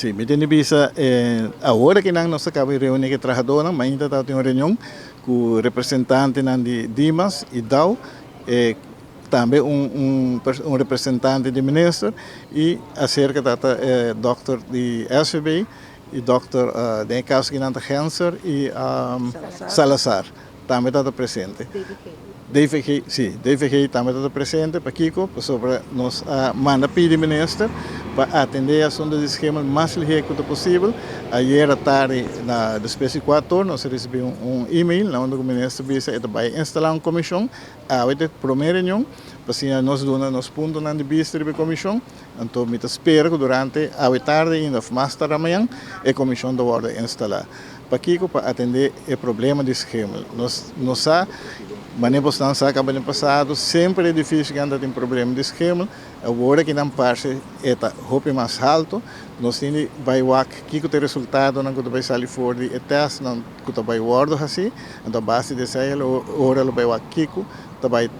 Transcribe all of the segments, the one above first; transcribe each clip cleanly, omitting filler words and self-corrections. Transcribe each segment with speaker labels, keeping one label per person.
Speaker 1: Sim, me tem visa agora que nós acabamos de reunir com trabalhadores, mas ainda está uma reunião com o representante de Dimas e DAO, também um representante do ministro e acerca da doutor de SVB e doutor de caso que não Henser e Salazar também está presente. DVG também está presente para Kiko, sobre nos manda pedir ministro para atender a assunto de esquema mais rápido possível. Ayer à tarde, na espécie 4, nós recebemos e-mail onde o ministro disse que vai instalar uma comissão, a primeira reunião, para nós dar nos pontos na vista da comissão. Então, me espero que durante a tarde e mais tarde amanhã a comissão da ordem instalada. Para Kiko, para atender o problema do esquema. Nós sabemos, mas não sabe que no passado sempre é difícil quando tem problema de esquema. Agora que não passa é o mais alto, nós temos vai que o resultado não que vai sair fora de teste não que vai guardar assim, então base de sair agora vai Kiko vai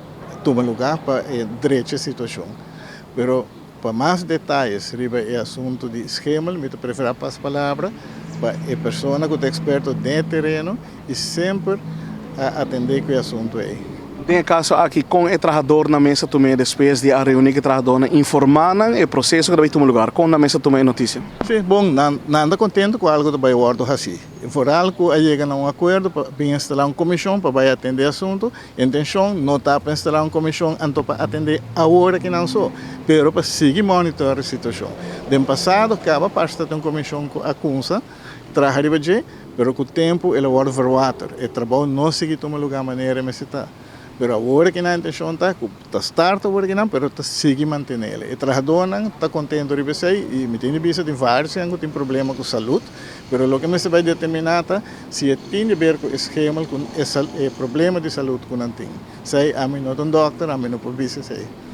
Speaker 1: tomar lugar para direita situação. Pero para mais detalhes sobre o assunto de esquema, me prefiro passar a palavra para a pessoa que é experta no terreno e sempre atender com o assunto aí.
Speaker 2: Tem caso aqui com o trabalhador na mesa também depois de a reunir com o trabalhador informando o processo que vai tomar lugar com na mesa também notícia.
Speaker 1: Sim, bom, não anda contente com algo que vai guardar assim. For algo a chegar a um acordo para instalar uma comissão para vai atender o assunto. A intenção não está para instalar uma comissão então para atender a hora que não sou, pero para seguir monitorar a situação. No passado, cada parte de uma comissão com a CUNSA trabalha bem, pero com o tempo ele guarda verwater. O trabalho não segue tomar lugar de maneira que está. Pero agora que na intenção está starta agora que não, pero está seguir mantendo ele. O trabalhador não está contente de você e me tem visto tem vários que tem problema com saúde, pero o que me vai determinar se tem a ver com esquema com esse problema de saúde que não tem. Sei a mim não é um doctor, a mim não pode ser.